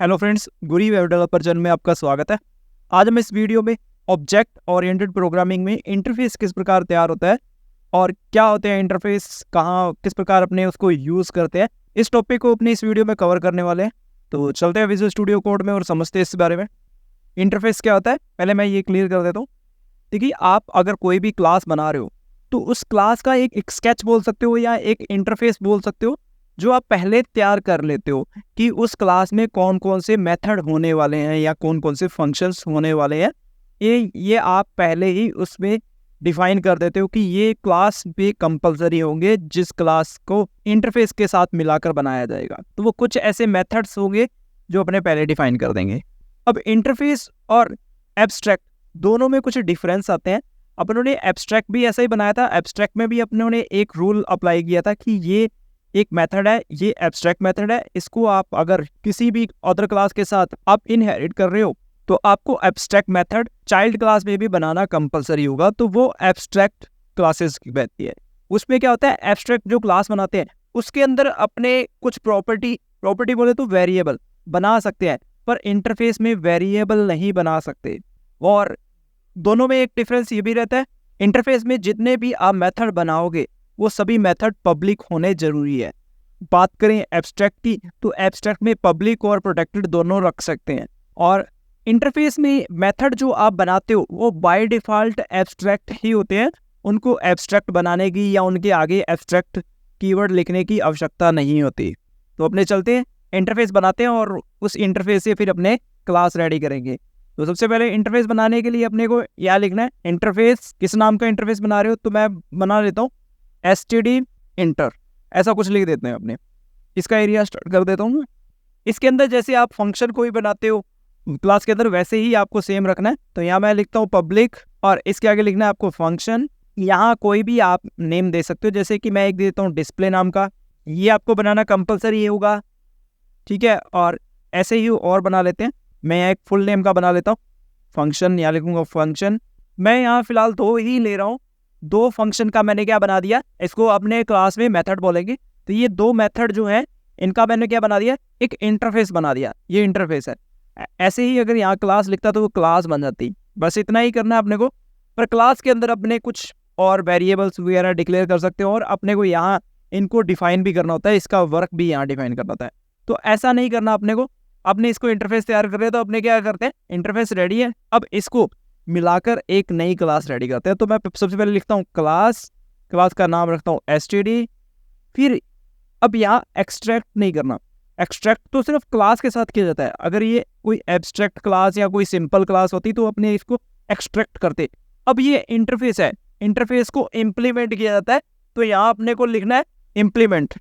Hello friends, गुरी web developer channel में आपका स्वागत है। आज हम इस वीडियो में ऑब्जेक्ट ओरिएंटेड प्रोग्रामिंग में इंटरफेस किस प्रकार तैयार होता है और क्या होते हैं इंटरफेस, कहाँ किस प्रकार अपने उसको यूज़ करते हैं, इस टॉपिक को अपने इस वीडियो में कवर करने वाले हैं। तो चलते हैं विजुअल स्टूडियो कोड में और समझते हैं इस बारे में। इंटरफेस क्या होता है, पहले मैं ये क्लियर कर देता हूँ। देखिए, आप अगर कोई भी क्लास बना रहे हो तो उस क्लास का एक स्केच बोल सकते हो या एक इंटरफेस बोल सकते हो, जो आप पहले तैयार कर लेते हो कि उस क्लास में कौन कौन से मेथड होने वाले हैं या कौन कौन से फंक्शंस होने वाले हैं। ये आप पहले ही उसमें डिफाइन कर देते हो कि ये क्लास पे कंपलसरी होंगे, जिस क्लास को इंटरफेस के साथ मिलाकर बनाया जाएगा। तो वो कुछ ऐसे मेथड्स होंगे जो अपने पहले डिफाइन कर देंगे। अब इंटरफेस और एब्स्ट्रैक्ट दोनों में कुछ डिफरेंस आते हैं। अपनों ने एब्स्ट्रैक्ट भी ऐसा ही बनाया था। एब्स्ट्रैक्ट में भी अपनों ने एक रूल अप्लाई किया था कि ये एक मेथड है, ये एब्स्ट्रैक्ट मेथड है, इसको आप अगर किसी भी अदर क्लास के साथ आप इनहेरिट कर रहे हो तो आपको एब्स्ट्रैक्ट मेथड चाइल्ड क्लास में भी बनाना कंपलसरी होगा। तो वो एब्स्ट्रैक्ट क्लासेस की रहती है। उसमें क्या होता है, एब्स्ट्रैक्ट जो क्लास बनाते हैं उसके अंदर अपने कुछ प्रॉपर्टी बोले तो वेरिएबल बना सकते हैं, पर इंटरफेस में वेरिएबल नहीं बना सकते। और दोनों में एक डिफरेंस ये भी रहता है, इंटरफेस में जितने भी आप मेथड बनाओगे वो सभी मेथड पब्लिक होने जरूरी है। बात करें एब्स्ट्रैक्ट की तो एब्स्ट्रैक्ट में पब्लिक और प्रोटेक्टेड दोनों रख सकते हैं। और इंटरफेस में मेथड जो आप बनाते हो वो बाय डिफ़ॉल्ट एब्स्ट्रैक्ट ही होते हैं। उनको एब्स्ट्रैक्ट बनाने की या उनके आगे एब्स्ट्रैक्ट कीवर्ड लिखने की आवश्यकता नहीं होती। तो अपने चलते हैं, इंटरफेस बनाते हैं और उस इंटरफेस से फिर अपने क्लास रेडी करेंगे। तो सबसे पहले इंटरफेस बनाने के लिए अपने को क्या लिखना है, इंटरफेस किस नाम का इंटरफेस बना रहे हो, तो मैं बना लेता हूँ std इंटर, ऐसा कुछ लिख देते हैं अपने। इसका एरिया स्टार्ट कर देता हूँ। इसके अंदर जैसे आप फंक्शन कोई बनाते हो क्लास के अंदर, वैसे ही आपको सेम रखना है। तो यहाँ मैं लिखता हूँ पब्लिक और इसके आगे लिखना है आपको फंक्शन। यहाँ कोई भी आप नेम दे सकते हो, जैसे कि मैं एक देता हूँ डिस्प्ले नाम का। ये आपको बनाना कंपलसरी होगा, ठीक है। और ऐसे ही और बना लेते हैं। मैं एक फुल नेम का बना लेता हूँ फंक्शन, यहाँ लिखूंगा फंक्शन। मैं यहाँ फिलहाल दो ही ले रहा हूँ। दो फंक्शन का मैंने क्या बना दिया, इसको अपने क्लास में मेथड बोलेंगे। तो ये दो मेथड जो है इनका मैंने क्या बना दिया, एक इंटरफेस बना दिया। ये इंटरफेस है। ऐसे ही अगर यहाँ क्लास लिखता तो वो क्लास बन जाती। बस इतना ही करना है अपने को। पर क्लास के अंदर अपने कुछ और वेरिएबल्स वगैरह डिक्लेयर कर सकते हो और अपने को यहाँ इनको डिफाइन भी करना होता है। इसका वर्क भी यहाँ डिफाइन करना होता है। तो ऐसा नहीं करना अपने को। अपने इसको इंटरफेस तैयार कर रहे हैं तो अपने क्या करते हैं, इंटरफेस रेडी है, अब इसको मिलाकर एक नई क्लास रेडी करते हैं। तो मैं सबसे पहले लिखता हूँ क्लास का नाम रखता हूँ std। फिर अब यहाँ एक्सट्रैक्ट नहीं करना। एक्सट्रैक्ट तो सिर्फ क्लास के साथ किया जाता है। अगर ये कोई एब्स्ट्रैक्ट क्लास या कोई सिंपल क्लास होती तो अपने इसको एक्सट्रैक्ट करते। अब ये इंटरफेस है, इंटरफेस को इम्प्लीमेंट किया जाता है। तो यहाँ अपने को लिखना है इम्प्लीमेंट।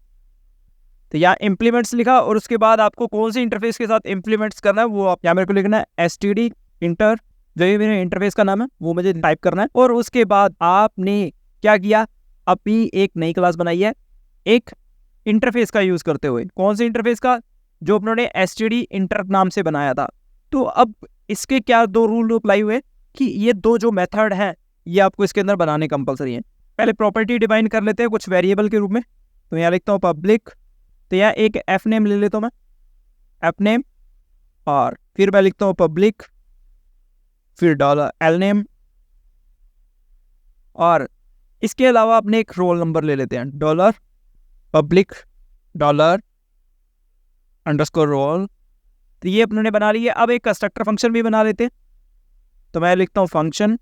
तो यहाँ इम्प्लीमेंट्स लिखा और उसके बाद आपको कौन सी इंटरफेस के साथ इम्प्लीमेंट्स करना है वो आप यहाँ मेरे को लिखना है std इंटर, जो ये मेरे इंटरफेस का नाम है वो मुझे टाइप करना है। और उसके बाद आपने क्या किया, अभी एक नई क्लास बनाई है एक इंटरफेस का यूज करते हुए। कौन से इंटरफेस का, जो अपनों ने std इंटर नाम से बनाया था। तो अब इसके क्या दो रूल अप्लाई हुए कि ये दो जो मेथड है ये आपको इसके अंदर बनाने कंपलसरी है। पहले प्रॉपर्टी डिफाइन कर लेते हैं कुछ वेरिएबल के रूप में। तो यहाँ लिखता हूँ पब्लिक। तो यहाँ एक एफ नेम ले लेता हूँ मैं, एफ नेम। और फिर मैं लिखता हूँ पब्लिक, फिर $l नेम। और इसके अलावा अपने एक रोल नंबर ले लेते हैं, $public $_roll। तो ये अपने बना लिया। अब एक कंस्ट्रक्टर फंक्शन भी बना लेते हैं। तो मैं लिखता हूँ फंक्शन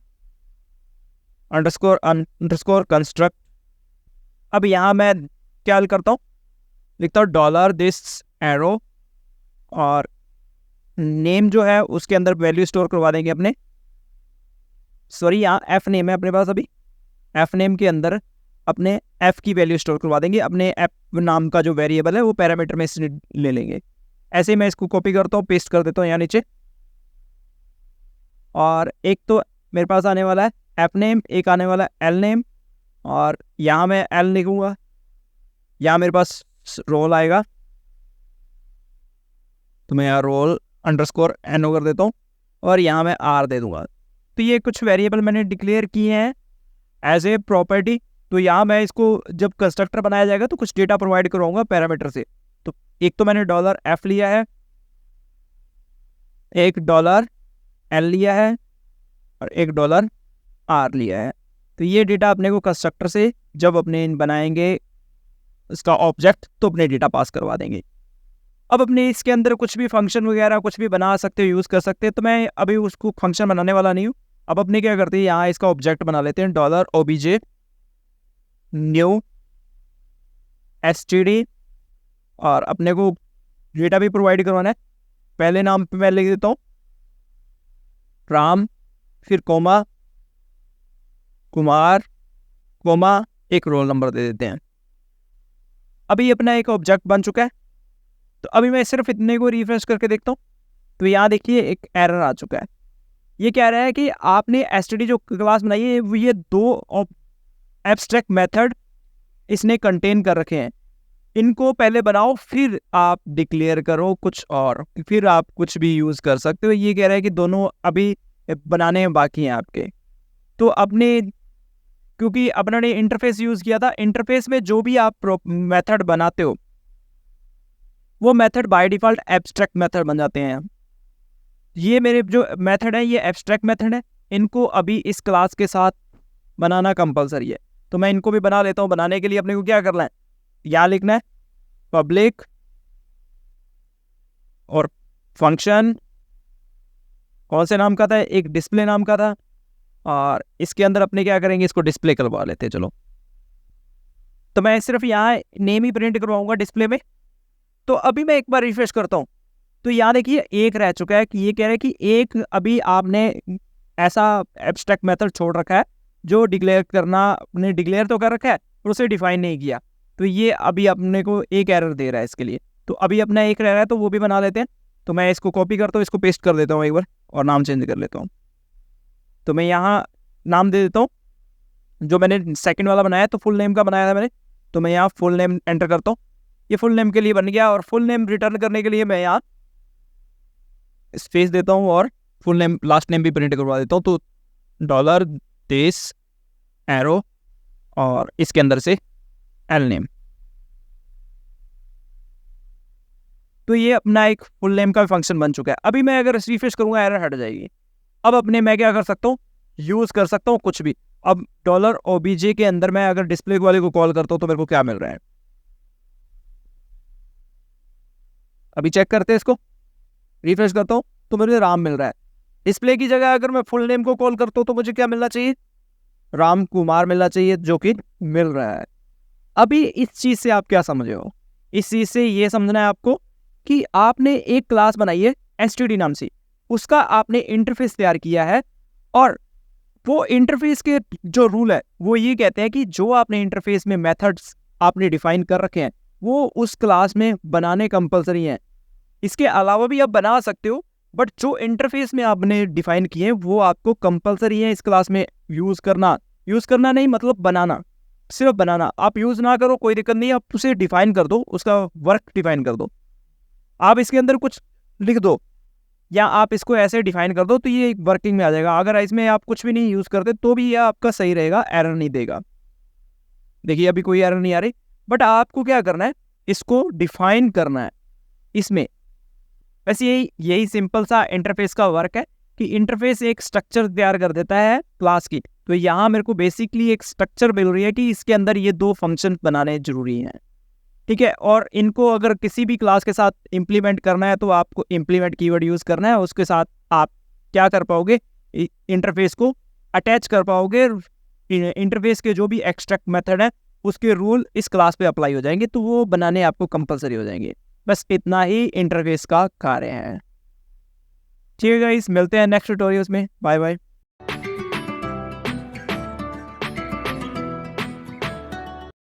अंडरस्कोर कंस्ट्रक्ट। अब यहाँ मैं क्या करता हूँ, लिखता हूँ $this arrow। और नेम जो है उसके अंदर वैल्यू स्टोर करवा देंगे अपने। सॉरी, यहाँ एफ नेम है अपने पास। अभी एफ नेम के अंदर अपने एफ की वैल्यू स्टोर करवा देंगे। अपने एफ नाम का जो वेरिएबल है वो पैरामीटर में से ले लेंगे। ऐसे ही मैं इसको कॉपी करता हूँ, पेस्ट कर देता हूँ यहाँ नीचे। और एक तो मेरे पास आने वाला है एफ नेम, एक आने वाला है एल नेम। और यहाँ मैं एल लिखूँगा, यहाँ मेरे पास रोल आएगा। तो मैं यहाँ रोल _NO कर देता हूँ और यहाँ मैं R दे दूंगा। तो ये कुछ वेरिएबल मैंने डिक्लेयर किए हैं एज ए प्रॉपर्टी। तो यहाँ मैं इसको जब कंस्ट्रक्टर बनाया जाएगा तो कुछ डेटा प्रोवाइड कराऊंगा पैरामीटर से। तो एक तो मैंने $f लिया है, $1 लिया है और $1 लिया है। तो ये डेटा अपने को कंस्ट्रक्टर से जब अपने बनाएंगे इसका ऑब्जेक्ट तो अपने डेटा पास करवा देंगे। अब अपने इसके अंदर कुछ भी फंक्शन वगैरह कुछ भी बना सकते हो, यूज़ कर सकते हैं। तो मैं अभी उसको फंक्शन बनाने वाला नहीं हूँ। अब अपने क्या करते हैं, यहाँ इसका ऑब्जेक्ट बना लेते हैं $obj न्यू std और अपने को डेटा भी प्रोवाइड करवाना है। पहले नाम पे मैं लिख देता हूँ राम, फिर कोमा कुमार, कोमा एक रोल नंबर दे देते हैं। अभी अपना एक ऑब्जेक्ट बन चुका है। तो अभी मैं सिर्फ इतने को रिफ्रेश करके देखता हूँ। तो यहाँ देखिए एक एरर आ चुका है। ये कह रहा है कि आपने एसटीडी जो क्लास बनाई है ये 2 एब्स्ट्रैक्ट मेथड इसने कंटेन कर रखे हैं। इनको पहले बनाओ फिर आप डिक्लेयर करो कुछ और, फिर आप कुछ भी यूज़ कर सकते हो। ये कह रहा है कि दोनों अभी बनाने बाकी हैं आपके। तो अपने क्योंकि अपने इंटरफेस यूज़ किया था, इंटरफेस में जो भी आप मेथड बनाते हो वो method by default abstract method बन जाते हैं। ये मेरे जो मेथड है ये एब्स्ट्रैक्ट मेथड है, इनको अभी इस क्लास के साथ बनाना कंपलसरी है। तो मैं इनको भी बना लेता हूँ। बनाने के लिए अपने को क्या करना है, यहाँ लिखना है पब्लिक और फंक्शन कौन से नाम का था, एक डिस्प्ले नाम का था, और इसके अंदर अपने क्या करेंगे, इसको डिस्प्ले करवा लेते हैं। चलो तो मैं सिर्फ यहाँ नेम ही प्रिंट करवाऊंगा डिस्प्ले में। तो अभी मैं एक बार रिफ्रेश करता हूँ। तो यहाँ देखिए एक रह चुका है कि ये कह रहा है कि एक अभी आपने ऐसा एब्स्ट्रैक्ट मेथड छोड़ रखा है जो डिक्लेयर करना, आपने डिक्लेयर तो कर रखा है और उसे डिफाइन नहीं किया। तो ये अभी अपने को एक एरर दे रहा है इसके लिए। तो अभी अपना एक रह रहा है तो वो भी बना लेते हैं। तो मैं इसको कॉपी करता हूँ, इसको पेस्ट कर देता हूँ एक बार और नाम चेंज कर लेता हूँ। तो मैं यहाँ नाम दे देता हूँ जो मैंने सेकंड वाला बनाया, तो फुल नेम का बनाया था मैंने। तो मैं यहाँ फुल नेम एंटर करता हूँ, ये फुल नेम के लिए बन गया। और फुल नेम रिटर्न करने के लिए मैं यहाँ स्पेस देता हूँ और फुल नेम लास्ट नेम भी प्रिंट करवा देता हूँ। तो $देश एरो और इसके अंदर से एल नेम। तो ये अपना एक फुल नेम का फंक्शन बन चुका है। अभी मैं अगर रिफ्रेश करूँगा एरर हट जाएगी। अब अपने मैं क्या कर सकता हूँ, यूज़ कर सकता हूँ कुछ भी। अब $obj के अंदर मैं अगर डिस्प्ले वाले को कॉल करता हूँ तो मेरे को क्या मिल रहा है, अभी चेक करते हैं इसको। रिफ्रेश करता हूँ तो मुझे राम मिल रहा है। डिस्प्ले की जगह अगर मैं फुल नेम को कॉल करता हूँ तो मुझे क्या मिलना चाहिए, राम कुमार मिलना चाहिए, जो कि मिल रहा है। अभी इस चीज़ से आप क्या समझे हो, इस चीज़ से ये समझना है आपको कि आपने एक क्लास बनाई है एसटीडी नाम से, उसका आपने इंटरफेस तैयार किया है और वो इंटरफेस के जो रूल है वो ये कहते हैं कि जो आपने इंटरफेस में मेथड्स आपने डिफाइन कर रखे हैं वो उस क्लास में बनाने कंपलसरी हैं। इसके अलावा भी आप बना सकते हो, बट जो इंटरफेस में आपने डिफाइन किए हैं वो आपको कंपलसरी है इस क्लास में यूज़ करना नहीं मतलब बनाना, सिर्फ बनाना। आप यूज़ ना करो कोई दिक्कत नहीं, आप उसे डिफाइन कर दो, उसका वर्क डिफाइन कर दो। आप इसके अंदर कुछ लिख दो या आप इसको ऐसे डिफाइन कर दो तो ये वर्किंग में आ जाएगा। अगर इसमें आप कुछ भी नहीं यूज़ करते तो भी ये आपका सही रहेगा, एरर नहीं देगा। देखिए अभी कोई एरर नहीं आ रही, बट आपको क्या करना है, इसको डिफाइन करना है इसमें। वैसे यही सिंपल सा इंटरफेस का वर्क है कि इंटरफेस एक स्ट्रक्चर तैयार कर देता है क्लास की। तो यहाँ मेरे को बेसिकली एक स्ट्रक्चर मिल रही है कि इसके अंदर ये 2 फंक्शन बनाने जरूरी हैं, ठीक है। और इनको अगर किसी भी क्लास के साथ इम्प्लीमेंट करना है तो आपको इम्प्लीमेंट कीवर्ड यूज़ करना है। उसके साथ आप क्या कर पाओगे, इंटरफेस को अटैच कर पाओगे। इंटरफेस के जो भी एक्सट्रैक्ट मेथड है उसके रूल इस क्लास पे अप्लाई हो जाएंगे, तो वो बनाने आपको कंपलसरी हो जाएंगे। बस इतना ही इंटरफेस का कार्य है। ठीक है गाइस, मिलते हैं नेक्स्ट ट्यूटोरियल्स में। Bye bye.